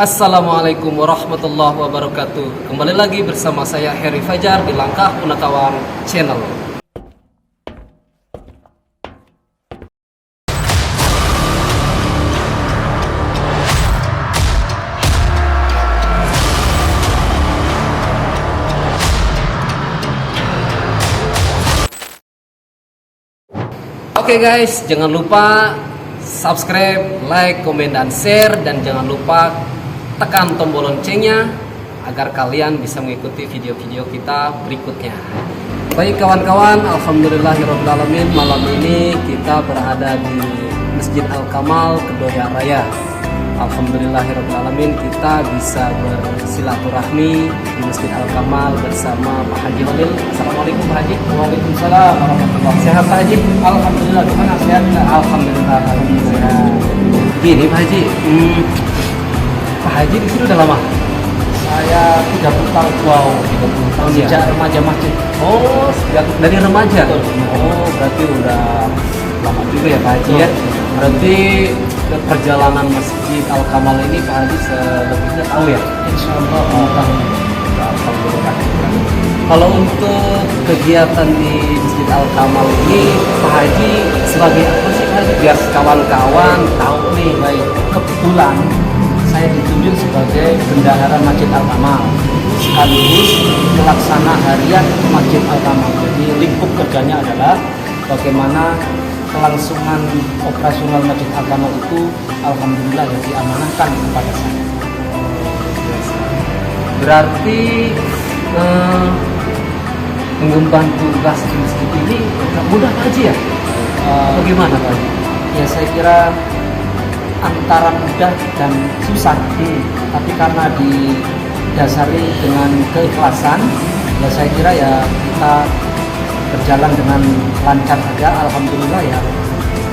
Assalamualaikum warahmatullahi wabarakatuh. Kembali lagi bersama saya Heri Fajar di Langkah Punakawan Channel. Oke guys, jangan lupa subscribe, like, komen, dan share. Dan jangan lupa tekan tombol loncengnya agar kalian bisa mengikuti video-video kita berikutnya. Baik kawan-kawan, alhamdulillahirrahmanirrahim. Malam ini kita berada di Masjid Al-Kamal, Kedoya Raya. Alhamdulillahirrahmanirrahim, kita bisa bersilaturahmi di Masjid Al-Kamal bersama Pak Haji Holil. Assalamualaikum Pak Haji. Waalaikumsalam warahmatullahi wabarakatuh. Sehat Pak Haji? Alhamdulillah, gimana sehat? Alhamdulillah. Gini Pak Haji, Pak Haji di sini udah lama? Saya 30 tahun. Wow, 30 tahun ya? Sejak remaja masjid. Oh, sejak dari remaja? Oh, berarti udah lama juga ya Pak Haji ya? Berarti perjalanan Masjid Al-Kamal ini Pak Haji selebihnya tahu ya? Insya Allah tahu. Alhamdulillah. Kalau untuk kegiatan di Masjid Al-Kamal ini Pak Haji sebagai apa sih Pak Haji? Biar kawan-kawan tahu nih. Baik, kebetulan saya ditunjuk sebagai bendahara Masjid Al-Kamal sekaligus pelaksana harian Masjid Al-Kamal. Jadi lingkup kerjanya adalah bagaimana kelangsungan operasional Masjid Al-Kamal itu alhamdulillah ya diamanahkan kepada saya. Berarti mengemban tugas di masjid ini nggak mudah Pak Haji ya? Bagaimana Pak Haji? Ya saya kira antara mudah dan susah, tapi karena didasari dengan keikhlasan, ya saya kira ya kita berjalan dengan lancar saja. Alhamdulillah ya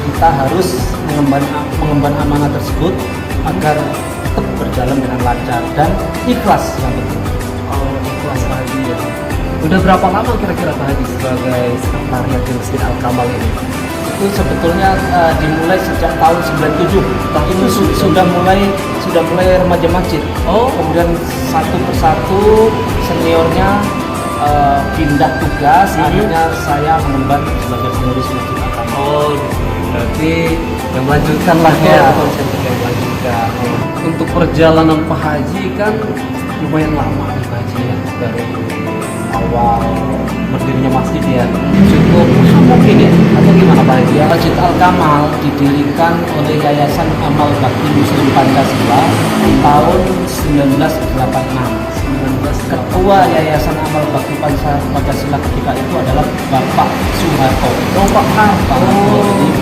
kita harus mengemban amanah tersebut agar tetap berjalan dengan lancar dan ikhlas yang penting. Oh, ikhlas Pak Haji ya. Udah berapa lama kira-kira Pak Haji sebagai sekretariat di Masjid Al-Kamal ini? Itu sebetulnya dimulai sejak tahun 97. Itu sudah mulai remaja masjid. Oh, Kemudian satu persatu seniornya pindah tugas, akhirnya saya mengemban sebagai pengurus Masjid Al-Kamal. oh, berarti yang melanjutkan lah ya. Yang melanjutkan. Untuk perjalanan Pak Haji kan lumayan lama nih Pak Haji ya, dari awal berdirinya masjid ya. Cukup mungkin ya, atau gimana Pak Haji? Masjid Al-Kamal didirikan oleh Yayasan Amal Bakti Muslim Pancasila tahun 1986. Ketua Yayasan Amal Bakti Pancasila ketika itu adalah Bapak Soeharto. Pak Harto. Jadi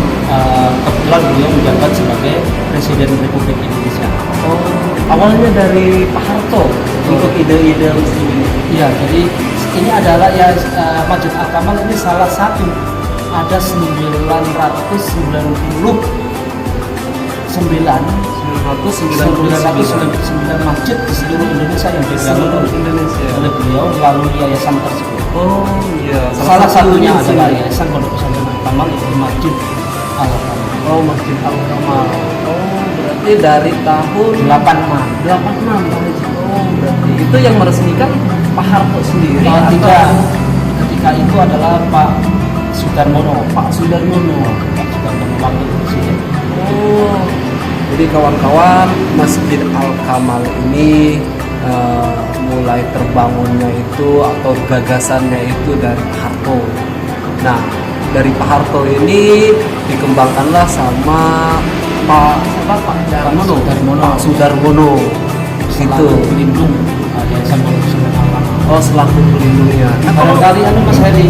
kebetulan beliau menjabat sebagai Presiden Republik Indonesia. Oh, awalnya dari Pak Harto untuk ide-ide masjid ini. Iya, jadi ini adalah ya Masjid Al-Kamal ini salah satu, ada 999 masjid di seluruh Indonesia yang dibangun oleh beliau melalui yayasan tersebut. Oh iya. Salah satunya adalah Yayasan Pondok Pesantren Al-Kamal, yaitu Masjid Al-Kamal. Oh, Masjid Al-Kamal. Oh, berarti dari tahun 86. 86 Pak Haji. Oh, berarti itu yang meresmikan Pak Harto sendiri Tidak. Ketika itu adalah Pak Sudarmono. Pak Sudarmono. Pak Sudarmono wakil presiden. Oh, jadi kawan-kawan, Masjid Al-Kamal ini mulai terbangunnya itu atau gagasannya itu dari Pak Harto. Nah, dari Pak Harto ini dikembangkanlah sama Pak Darmono. Pak Sudarmono. Selaku pelindung Yayasan Pondok Pesantren Al-Kamal. Oh, selaku pelindungnya. Nah, barangkali Mas Heri,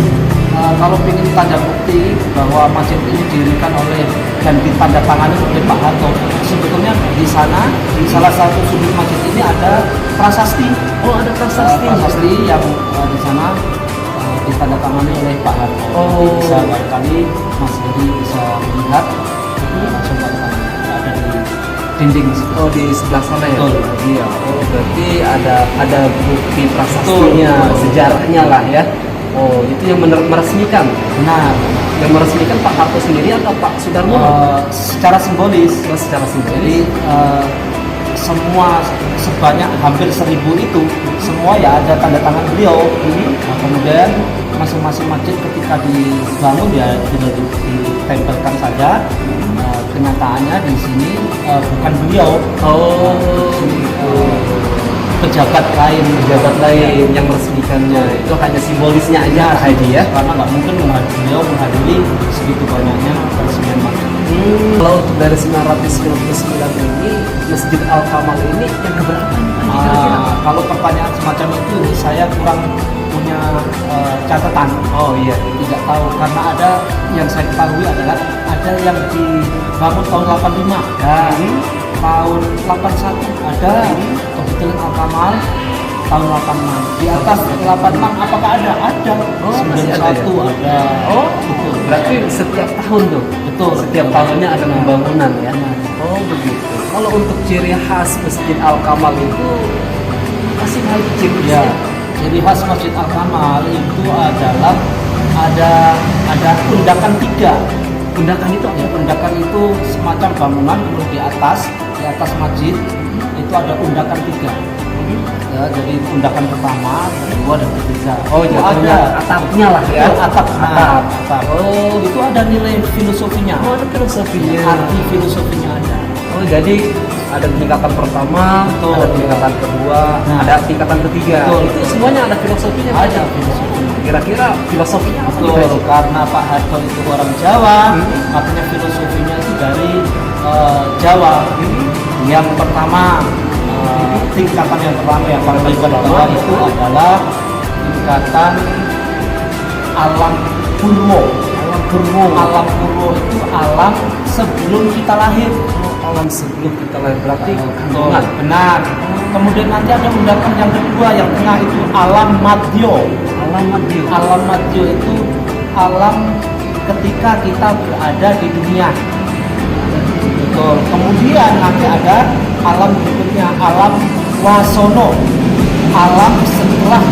kalau ingin tanda bukti bahwa masjid ini didirikan oleh dan ditandatangani oleh Pak Harto, sebetulnya di sana di salah satu sudut masjid ini ada prasasti. Oh, ada prasasti. Prasasti yang di sana ditandatangani oleh Pak Harto. Oh. Jadi bisa barangkali Mas Heri bisa melihat langsung ada di dinding. Oh, di sebelah sana ya? Betul. Iya. Oh, berarti ada bukti prasastinya, sejarahnya lah ya. Oh, itu yang meresmikan. Nah, yang meresmikan Pak Harto sendiri atau Pak Sudarmono? secara simbolis. Secara simbolis. Jadi semua sebanyak hampir 1.000 itu semua ya ada tanda tangan beliau. Nah, kemudian masing-masing masjid ketika dibangun ya tidak ditempelkan saja. Kenyataannya di sini bukan beliau. Pejabat lain yang meresmikannya. Itu hanya simbolisnya aja Pak Haji ya. Karena nggak mungkin beliau menghadiri segitu banyaknya peresmian masjid. Kalau untuk dari 999 ini Masjid Al-Kamal ini yang keberapa nih Pak Haji kira-kira? Kalau pertanyaan semacam itu saya kurang punya catatan. Oh iya, Tidak tahu karena ada yang saya ketahui adalah ada yang dibangun tahun 85 dan tahun 81 ada kebetulan Al-Kamal tahun 86. Di atas 86 apakah ada? Ada. 91 ada. Oh, betul. Berarti setiap tahun tuh. Betul. Setiap tahunnya ada pembangunan ya. Oh begitu. Kalau untuk ciri khas Masjid Al-Kamal itu masih hal ciri Ya. Jadi khas Masjid Al-Kamal itu adalah ada undakan 3. Undakan itu apa? Ya, undakan itu semacam bangunan kemudian di atas masjid itu ada undakan 3. Ya, jadi undakan pertama, kedua dan ketiga. Oh, itu ada atapnya lah ya. Atap. Oh, Itu ada nilai filosofinya. ada filosofinya. Arti filosofinya ada. Oh, jadi ada tingkatan pertama, Betul. ada tingkatan kedua, Nah. ada tingkatan ketiga. Betul. Itu semuanya ada filosofinya. Pak Ada Haji? filosofinya. Kira-kira filosofinya apa nih, Pak Betul, Haji? karena Pak Harto itu orang Jawa, makanya filosofinya itu dari Jawa. Yang pertama, tingkatan yang pertama yang paling bawah itu adalah tingkatan alam purwo. Alam purwo itu alam sebelum kita lahir. Alam sebelum kita lahir berarti Betul, kandungan. benar. Kemudian nanti ada undakan yang kedua, yang tengah itu alam madyo. Alam madyo itu alam ketika kita berada di dunia. Betul. Kemudian nanti ada alam berikutnya, alam wasono, alam setelah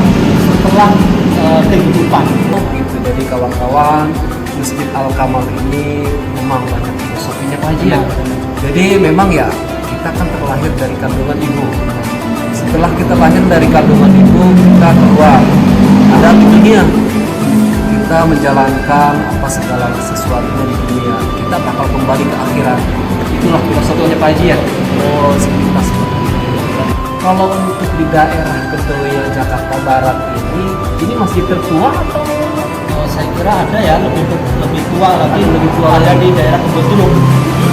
kehidupan. Oh gitu. Jadi kawan-kawan, Masjid Al-Kamal ini memang banyak filosofinya Pak Haji ya. Jadi memang ya kita kan terlahir dari kandungan ibu. Setelah kita lahir dari kandungan ibu, kita keluar ada di dunia. Kita menjalankan apa segala sesuatunya di dunia. Kita bakal kembali ke akhirat. Itulah filosofinya Pak Haji ya. Oh, sekilas seperti itu. Kalau untuk di daerah Kedoya Jakarta Barat ini masih tertua atau Saya kira ada ya lebih tua lagi, Lebih tua ada lagi. di daerah Kebonjeruk,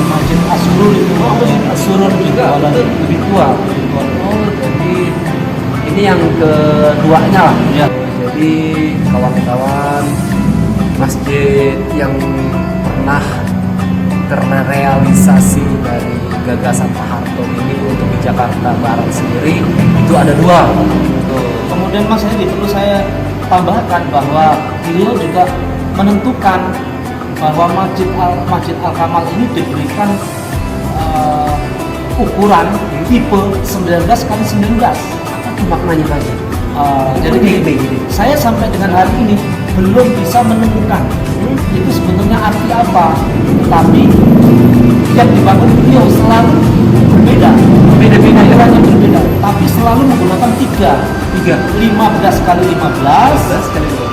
Masjid Asurul itu. Masjid Asurul juga lebih tua. Oh, jadi ini yang keduanya lah. Ya. Jadi kawan-kawan, masjid yang pernah terrealisasi dari gagasan Pak Harto ini untuk di Jakarta Barat sendiri itu ada 2. Kemudian Mas Hedi perlu saya tambahkan bahwa beliau juga menentukan bahwa Masjid Al-Kamal ini diberikan ukuran tipe 19 kali 19. Apa tuh maknanya Pak Haji? Jadi gini, saya sampai dengan hari ini belum bisa menemukan itu sebetulnya arti apa. Tetapi yang dibangun beliau selalu berbeda, ukurannya berbeda, tapi selalu menggunakan 15 kali 15,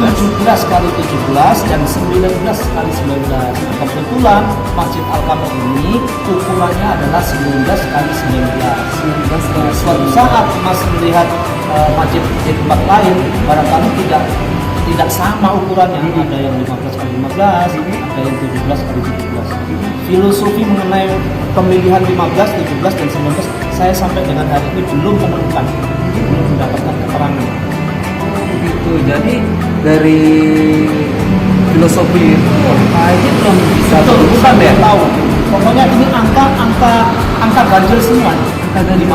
17 kali 17, dan 19 kali 19. Kebetulan Masjid Al-Kamal ini ukurannya adalah 19 kali 19. Suatu saat Mas melihat masjid di tempat lain barangkali tidak sama ukurannya, ada yang 15 kali 15, ada yang 17 kali 17. Filosofi mengenai pemilihan 15, 17 dan 19 saya sampai dengan hari ini belum menemukan, belum mendapatkan keterangan. Oh begitu. Jadi dari filosofi itu Pak Haji belum bisa Bukan ya tahu. Pokoknya ini angka ganjil semua. Angka 15,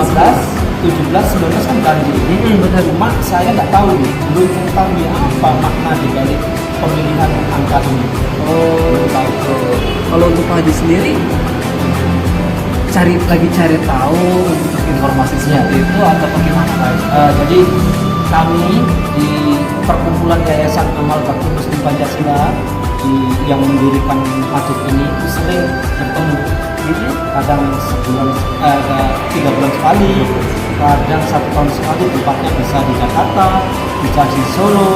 17, 19 kan ganjil. benar. Cuma saya nggak tahu nih, belum mengetahui apa makna di balik pemilihan angka ini. Oh gitu. Kalau untuk Pak Haji sendiri cari tahu untuk informasi seperti itu atau bagaimana Pak Haji? Jadi kami di perkumpulan Yayasan Amal Bakti Muslim Pancasila yang mendirikan masjid ini itu sering bertemu kadang sebulan, 3 bulan sekali, kadang 1 tahun sekali. Tempatnya bisa di Jakarta, bisa di Solo.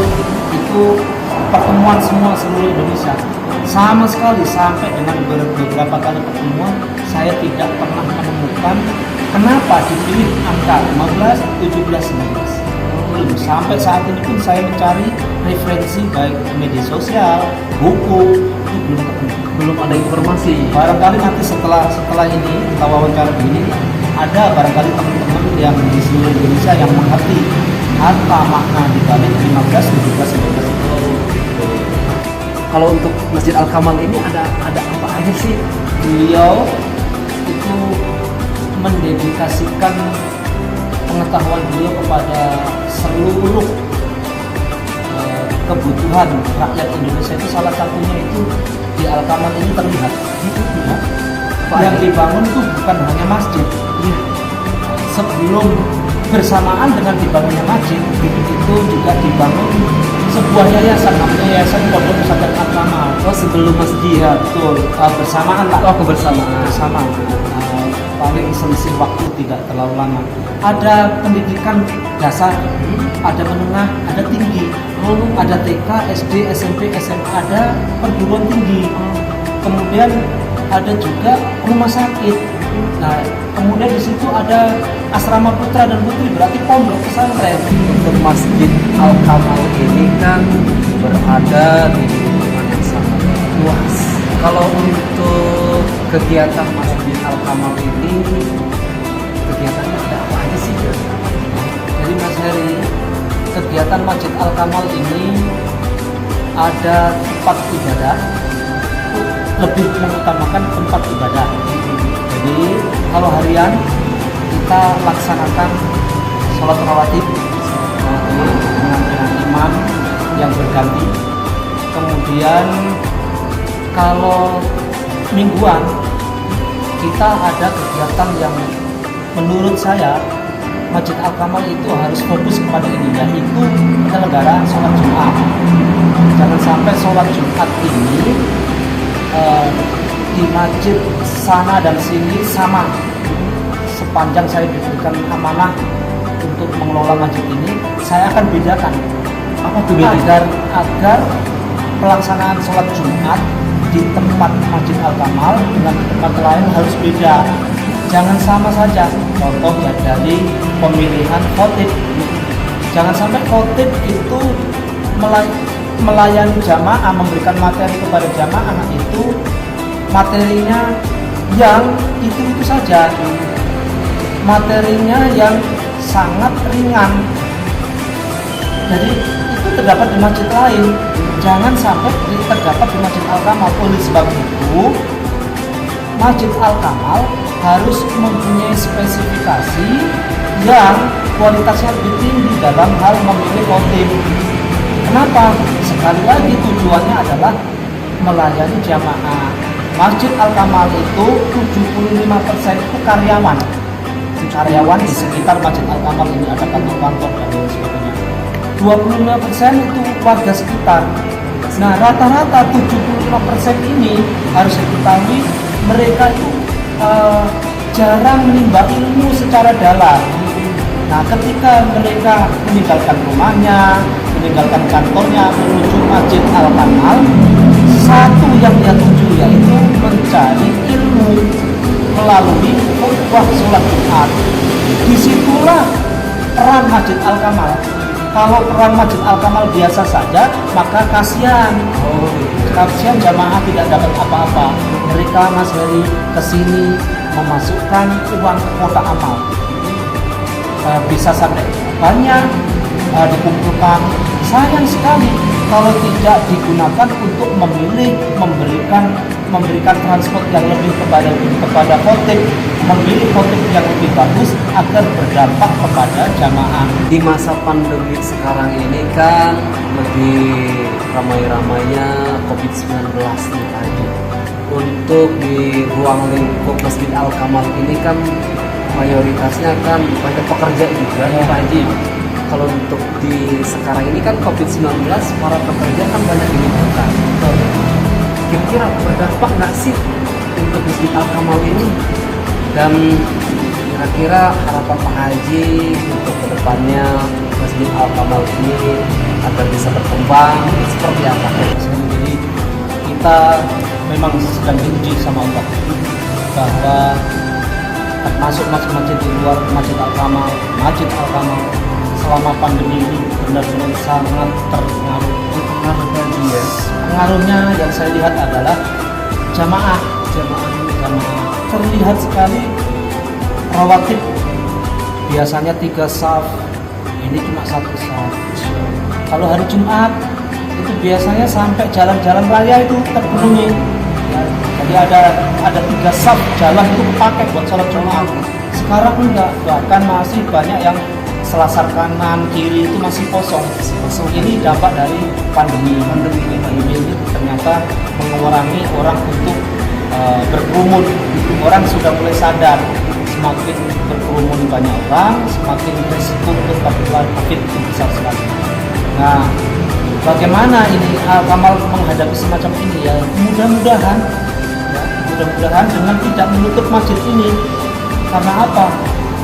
Itu pertemuan semua seluruh Indonesia. Sama sekali sampai dengan beberapa kali pertemuan saya tidak pernah menemukan kenapa dipilih angka 15, 17, 19. Belum sampai saat ini pun saya mencari referensi baik media sosial, buku, itu belum ketemu. Belum ada informasi. Barangkali nanti setelah ini, setelah wawancara ini, ada barangkali teman-teman yang di seluruh Indonesia yang mengerti apa makna di balik 15, 17, 19 itu. Kalau untuk Masjid Al-Kamal ini ada apa aja sih? Beliau itu mendedikasikan pengetahuan beliau kepada seluruh kebutuhan rakyat Indonesia. Itu salah satunya itu di Al-Kamal ini terlihat. Yang dibangun itu bukan hanya masjid. Sebelum bersamaan dengan dibangunnya masjid, itu juga dibangun sebuah yayasan, namanya Yayasan Pondok Pesantren Al-Kamal. Oh, sebelum masjid. Ya, betul. Bersamaan lah. Oh, kebersamaan. Bersama. Paling selisih waktu tidak terlalu lama. Ada pendidikan dasar, ada menengah, ada tinggi. Ada TK, SD, SMP, SMA, ada perguruan tinggi. Kemudian ada juga rumah sakit. Nah, kemudian di situ ada asrama putra dan putri, berarti pondok pesantren. Untuk Masjid Al-Kamal ini kan berada di lingkungan yang sangat luas. Kalau untuk kegiatan Masjid Al-Kamal ini, kegiatannya ada apa aja sih? Jadi Mas Heri, kegiatan Masjid Al-Kamal ini ada tempat ibadah, lebih mengutamakan tempat ibadah. Jadi kalau harian kita laksanakan sholat rawatib dengan imam yang berganti. Kemudian kalau mingguan kita ada kegiatan yang menurut saya Masjid Al-Kamal itu harus fokus kepada ini, yaitu penyelenggaraan sholat Jumat. Jangan sampai sholat Jumat ini di masjid sana dan sini sama. Sepanjang saya diberikan amanah untuk mengelola masjid ini, saya akan bedakan Apa tuh agar pelaksanaan sholat Jumat di tempat Masjid Al-Kamal dengan tempat lain harus beda. Jangan sama saja. Contoh ya dari pemilihan khotib. Jangan sampai khotib itu melayani jamaah, memberikan materi kepada jamaah, itu materinya yang itu saja. Materinya yang sangat ringan. Jadi itu terdapat di masjid lain. Jangan sampai terdapat di Masjid Al-Kamal. Oleh sebab itu, Masjid Al-Kamal harus mempunyai spesifikasi yang kualitasnya lebih tinggi dalam hal memilih khotib. Kenapa? Sekali lagi tujuannya adalah melayani jamaah. Masjid Al-Kamal itu 75% itu karyawan. Karyawan di sekitar Masjid Al-Kamal ini ada kantor-kantor dan lain sebagainya. 25% itu warga sekitar. Nah, rata-rata 75% ini harus diketahui mereka itu jarang menimba ilmu secara dalam. Nah, ketika mereka meninggalkan rumahnya, meninggalkan kantornya menuju Masjid Al-Kamal, satu yang dia tuju yaitu mencari ilmu melalui khutbah sholat Jumat. Disitulah peran Masjid Al-Kamal. Kalau peran Masjid Al-Kamal biasa saja, maka kasihan. Kasihan jamaah tidak dapat apa-apa. Mereka Mas Heri kesini memasukkan uang ke kotak amal. Bisa sampai banyak dikumpulkan. Sayang sekali kalau tidak digunakan untuk memilih, memberikan transport yang lebih kepada khotib, memilih khotib yang lebih bagus agar berdampak kepada jamaah. Di masa pandemi sekarang ini kan lagi ramai-ramainya COVID-19 nih tadi. Untuk di ruang lingkup Masjid Al-Kamal ini kan mayoritasnya kan banyak pekerja juga, Pak Haji. Kalau untuk di sekarang ini kan COVID-19, para pekerja kan banyak dilibatkan. Kira-kira berdampak nggak sih untuk Masjid Al-Kamal ini Dan kira-kira harapan Pak Haji untuk kedepannya Masjid Al-Kamal ini agar bisa berkembang seperti apa? Jadi kita memang sedang diuji sama Allah bahwa termasuk masjid di luar Masjid Al-Kamal selama pandemi ini benar-benar sangat terpengaruh. Pengaruhnya yang saya lihat adalah jamaah terlihat sekali. Rawatib biasanya 3 saf, ini cuma 1 saf. Kalau hari Jumat itu biasanya sampai jalan-jalan raya itu terpenuhi. Ya, jadi ada 3 saf jalan itu pakai buat sholat Jumat. Sekarang enggak, bahkan masih banyak yang selasar kanan kiri itu masih kosong. Ini dampak dari pandemi ini ternyata mengurangi orang untuk berkerumun. Orang sudah mulai sadar, semakin berkerumun banyak orang, semakin risiko untuk tertular COVID itu besar sekali. Nah, bagaimana ini Al-Kamal menghadapi semacam ini ya? Mudah-mudahan dengan tidak menutup masjid ini. Karena apa?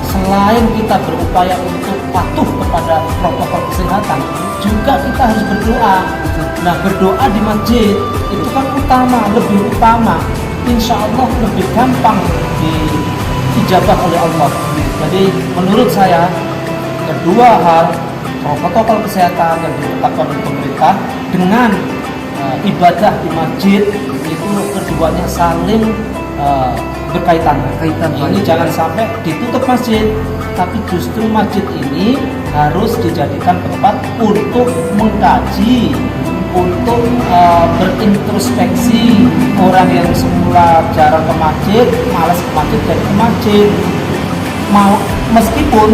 Selain kita berupaya untuk patuh kepada protokol kesehatan, juga kita harus berdoa. Nah, berdoa di masjid itu kan lebih utama. Insya Allah lebih gampang diijabah oleh Allah. Jadi menurut saya kedua hal, protokol kesehatan yang ditetapkan oleh pemerintah dengan ibadah di masjid itu keduanya saling berkaitan. Ini jangan sampai ditutup masjid, tapi justru masjid ini harus dijadikan tempat untuk mengkaji, untuk berintrospeksi. Orang yang semula jarang ke masjid, malas ke masjid, jadi ke masjid. Meskipun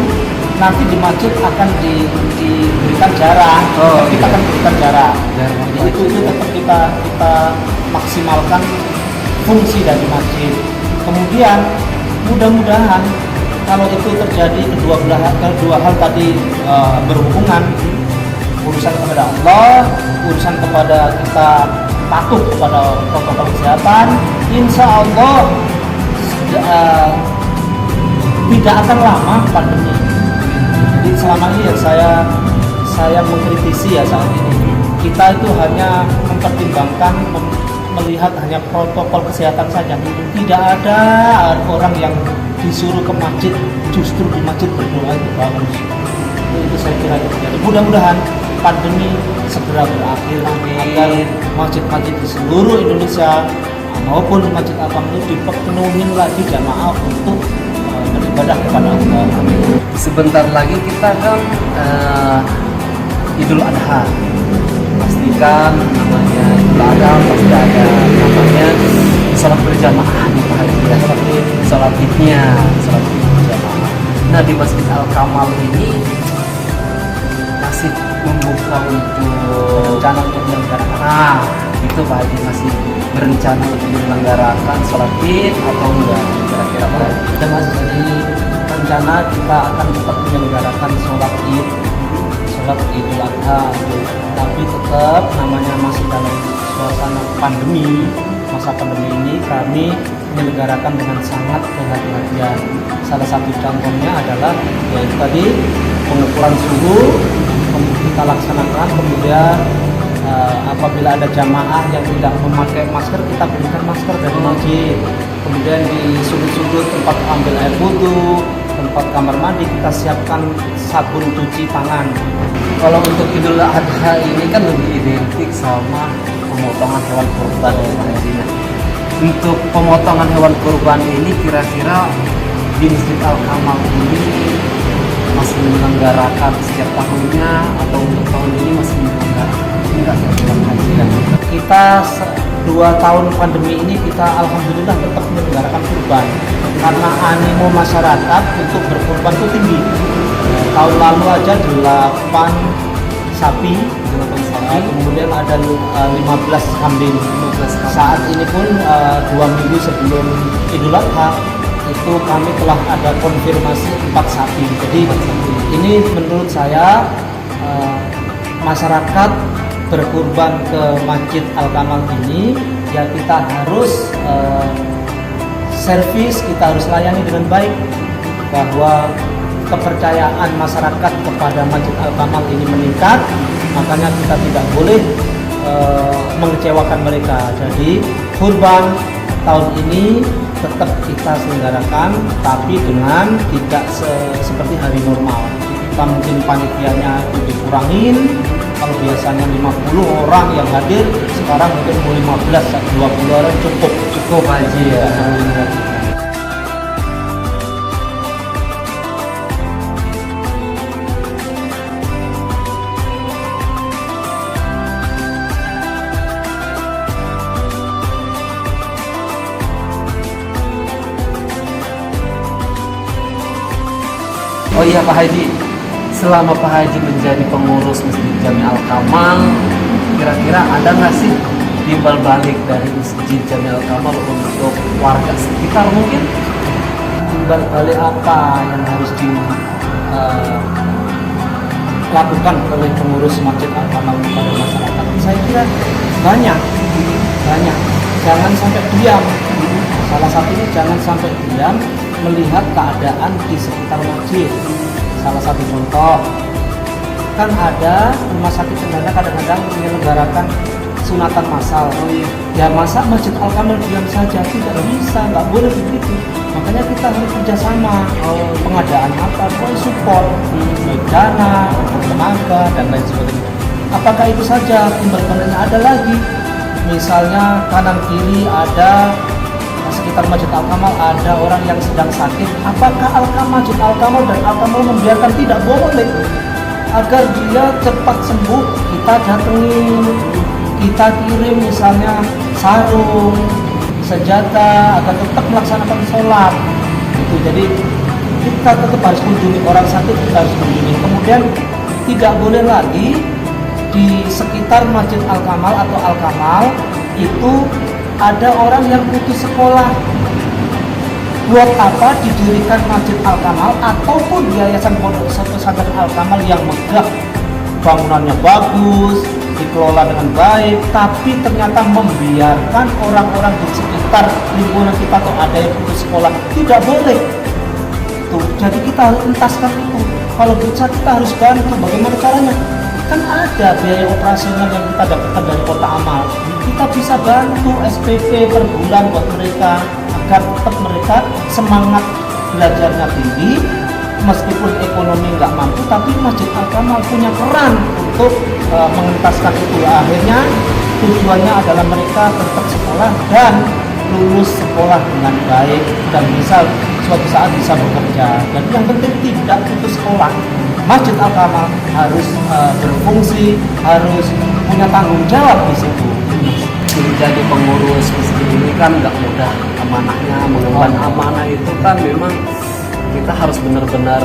nanti di masjid akan diberikan jarak, kita akan berikan jarak. Jadi itu tetap kita maksimalkan fungsi dari masjid. Kemudian mudah-mudahan kalau itu terjadi kedua hal tadi berhubungan, urusan kepada Allah, urusan kepada kita patuh kepada protokol kesehatan, insya Allah tidak akan lama pandemi. Jadi selama ini ya saya mengkritisi ya saat ini kita itu hanya mempertimbangkan melihat hanya protokol kesehatan saja. Tidak ada orang yang disuruh ke masjid, justru di masjid berdoa itu bagus. Itu saya kira itu. Jadi mudah-mudahan pandemi segera berakhir agar masjid-masjid di seluruh Indonesia maupun Masjid Al-Kamal itu dipenuhi lagi jamaah untuk beribadah kepada Allah. Sebentar lagi kita kan Idul Adha. Pastikan namanya Idul Adha pasti ada namanya sholat berjamaah di Pak Haji ya, seperti sholat idnya, sholat id berjamaah. Nah, di Masjid Al-Kamal ini masih membuka untuk rencana untuk menyelenggarakan. Nah, itu Pak Haji masih berencana untuk menyelenggarakan sholat id atau enggak? Kira-kira Pak Haji? Dan masih jadi rencana kita akan tetap menyelenggarakan sholat Idul Adha, tapi tetap namanya masih dalam suasana pandemi. Masa pandemi ini kami menyelenggarakan dengan sangat kehati-hatian. Salah satu contohnya adalah yaitu tadi pengukuran suhu kita laksanakan, kemudian apabila ada jamaah yang tidak memakai masker, kita berikan masker dari masjid. Kemudian di sudut-sudut tempat ambil air wudhu, tempat kamar mandi, kita siapkan sabun cuci tangan. Kalau untuk Idul Adha ini kan lebih identik sama pemotongan hewan kurban ya Pak Haji. Untuk pemotongan hewan kurban ini kira-kira di Masjid Al-Kamal ini masih menyelenggarakan setiap tahunnya atau untuk tahun ini masih menyelenggarakan? Enggak ya Pak Haji ya. Kita 2 tahun pandemi ini kita alhamdulillah tetap menyelenggarakan kurban karena animo masyarakat untuk berkurban itu tinggi. Tahun lalu aja 8 sapi, kemudian ada 15 kambing. Saat ini pun 2 minggu sebelum Idul Adha itu kami telah ada konfirmasi 4 sapi. Jadi ini menurut saya masyarakat berkurban ke Masjid Al-Kamal ini ya kita harus servis, kita harus layani dengan baik, bahwa kepercayaan masyarakat kepada Masjid Al-Kamal ini meningkat, makanya kita tidak boleh mengecewakan mereka. Jadi kurban tahun ini tetap kita selenggarakan, tapi dengan tidak seperti hari normal. Kita mungkin panitianya itu dikurangin, kalau biasanya 50 orang yang hadir, sekarang mungkin mau 15-20 orang cukup aja ya. Oh iya Pak Haji, selama Pak Haji menjadi pengurus Masjid Jami Al-Kamal, kira-kira ada nggak sih timbal balik dari Masjid Jami Al-Kamal untuk warga sekitar mungkin? Timbal balik apa yang harus dilakukan oleh pengurus Masjid Al-Kamal kepada masyarakat? Saya kira banyak. Jangan sampai diam. Salah satunya jangan sampai diam melihat keadaan di sekitar masjid. Salah satu contoh, kan ada rumah sakit cendana kadang-kadang menyelenggarakan sunatan massal. Ya masa Masjid Al-Kamal diam saja? Tidak bisa, nggak boleh begitu. Makanya kita harus kerjasama. Pengadaan apa? Support, baik dana, tenaga, dan lain sebagainya. Apakah itu saja? Timbal baliknya ada lagi. Misalnya kanan kiri ada sekitar Masjid Al-Kamal ada orang yang sedang sakit, apakah Masjid Al-Kamal dan Al-Kamal membiarkan? Tidak boleh. Agar dia cepat sembuh, kita datengin, kita kirim misalnya sarung, senjata, agar tetap melaksanakan sholat. Itu jadi kita tetap harus kunjungi orang sakit, kita harus kunjungi. Kemudian tidak boleh lagi di sekitar Masjid Al-Kamal atau Al-Kamal itu ada orang yang putus sekolah. Buat apa didirikan Masjid Al-Kamal ataupun Yayasan Pondok Pesantren Al-Kamal yang megah, bangunannya bagus, dikelola dengan baik, tapi ternyata membiarkan orang-orang di sekitar lingkungan kita atau ada yang putus sekolah? Tidak boleh. Tuh, jadi kita harus entaskan itu. Kalau bisa kita harus bantu. Bagaimana caranya? Kan ada biaya operasional yang kita dapatkan dari Kota Amal. Kita bisa bantu SPP per bulan buat mereka agar tetap mereka semangat belajarnya tinggi, meskipun ekonomi nggak mampu, tapi Masjid Al-Kamal punya peran untuk mengentaskan itu. Akhirnya tujuannya adalah mereka tetap sekolah dan lulus sekolah dengan baik dan bisa suatu saat bisa bekerja. Dan yang penting tidak putus sekolah. Masjid Al-Kamal harus berfungsi, harus punya tanggung jawab di situ. Menjadi pengurus masjid ini kan nggak mudah, amanahnya, mengemban amanah itu kan memang kita harus benar-benar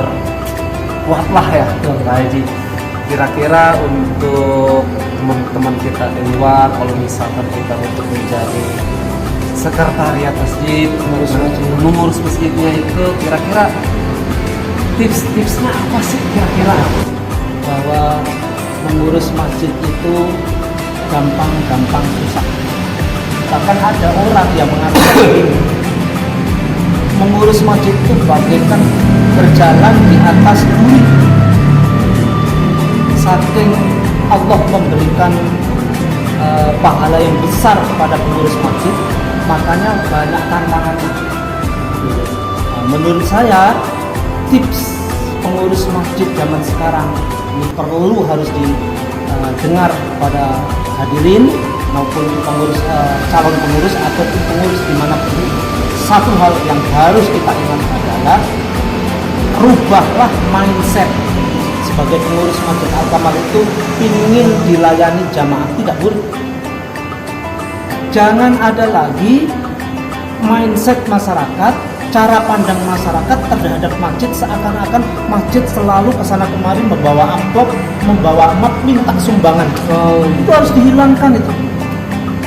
kuat lah ya Pak Haji. Kira-kira untuk teman-teman kita di luar, kalau misalkan kita untuk menjadi sekretariat masjid, mengurus masjidnya itu, kira-kira tips-tipsnya apa sih kira-kira? Bahwa mengurus masjid itu gampang susah. Bahkan ada orang yang mengatakan mengurus masjid itu bagaikan berjalan di atas bumi. Saking Allah memberikan pahala yang besar kepada pengurus masjid, makanya banyak tantangannya. Menurut saya tips pengurus masjid zaman sekarang ini perlu harus didengar pada hadirin maupun pengurus, calon pengurus ataupun pengurus dimanapun. Satu hal yang harus kita ingat adalah rubahlah mindset. Sebagai pengurus Masjid Al-Kamal itu ingin dilayani jamaah, tidak boleh. Jangan ada lagi mindset masyarakat, cara pandang masyarakat terhadap masjid seakan-akan masjid selalu kesana kemari membawa amplop, membawa map, minta sumbangan. Itu harus dihilangkan itu.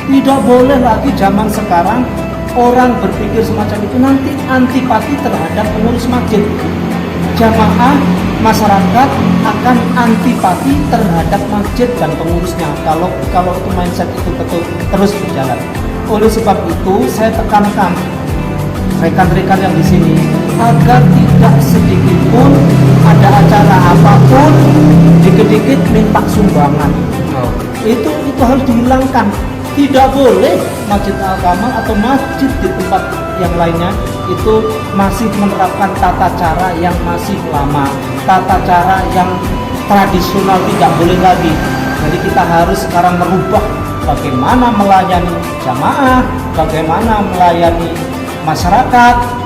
Tidak boleh lagi zaman sekarang orang berpikir semacam itu, nanti antipati terhadap pengurus masjid. Jamaah masyarakat akan antipati terhadap masjid dan pengurusnya kalau itu mindset itu terus berjalan. Oleh sebab itu saya tekankan rekan-rekan yang di sini agar tidak sedikit pun ada acara apapun dikit-dikit minta sumbangan. Itu harus dihilangkan. Tidak boleh Masjid Al-Kamal atau masjid di tempat yang lainnya itu masih menerapkan tata cara yang masih lama, tata cara yang tradisional, tidak boleh lagi. Jadi kita harus sekarang merubah bagaimana melayani jamaah, bagaimana melayani masyarakat.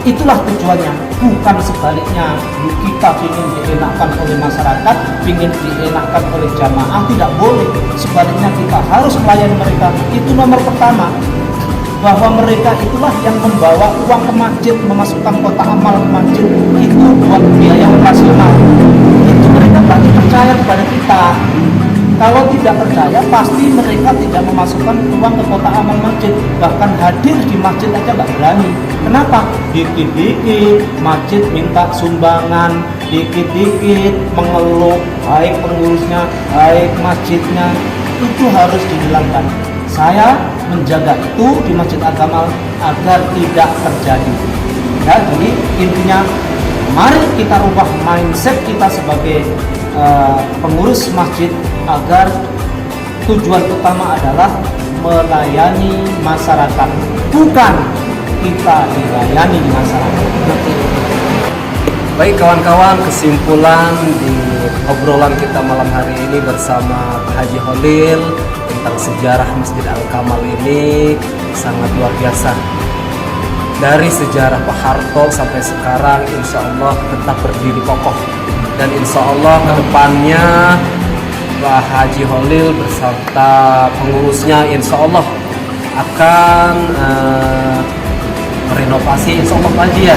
Itulah tujuannya, bukan sebaliknya. Kita ingin dienakkan oleh masyarakat, ingin dienakkan oleh jamaah, tidak boleh. Sebaliknya kita harus melayani mereka. Itu nomor pertama, bahwa mereka itulah yang membawa uang ke masjid, memasukkan kotak amal ke masjid, itu buat biaya operasional. Itu mereka berarti percaya kepada kita. Kalau tidak percaya, pasti mereka tidak memasukkan uang ke kotak amal masjid. Bahkan hadir di masjid aja nggak berani. Kenapa? Dikit-dikit masjid minta sumbangan, dikit-dikit mengeluh, baik pengurusnya, baik masjidnya. Itu harus dihilangkan. Saya menjaga itu di Masjid Al-Kamal agar tidak terjadi. Ya, jadi intinya, mari kita rubah mindset kita sebagai pengurus masjid agar tujuan utama adalah melayani masyarakat, bukan kita dilayani di masyarakat. Baik kawan-kawan, kesimpulan di obrolan kita malam hari ini bersama Pak Haji Holil tentang sejarah Masjid Al-Kamal ini sangat luar biasa. Dari sejarah Pak Harto sampai sekarang, insya Allah tetap berdiri kokoh. Dan insya Allah kedepannya Pak Haji Holil beserta pengurusnya insya Allah akan merenovasi, insya Allah Pak Haji ya.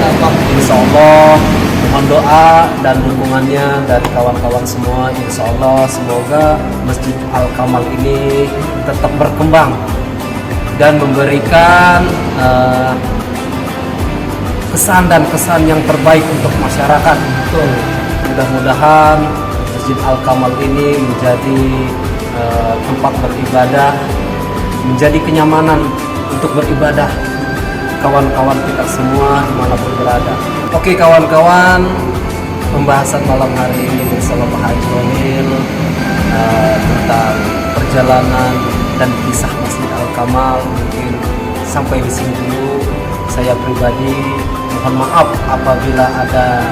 Insya Allah mohon doa dan dukungannya dari kawan-kawan semua. Insya Allah semoga Masjid Al-Kamal ini tetap berkembang dan memberikan kesan dan kesan yang terbaik untuk masyarakat. Betul. Mudah-mudahan Masjid Al-Kamal ini menjadi tempat beribadah, menjadi kenyamanan untuk beribadah kawan-kawan kita semua dimanapun berada. Oke kawan-kawan, pembahasan malam hari ini bersama Pak Haji Holil tentang perjalanan dan kisah Masjid Al-Kamal mungkin sampai di sini dulu. Saya pribadi mohon maaf apabila ada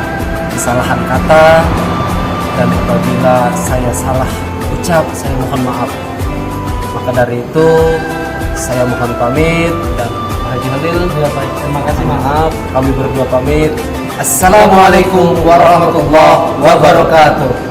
kesalahan kata dan apabila saya salah ucap, saya mohon maaf. Maka dari itu saya mohon pamit dan Pak Haji Holil, Ya, baik. Terima kasih, maaf, kami berdua pamit. Assalamualaikum warahmatullahi wabarakatuh.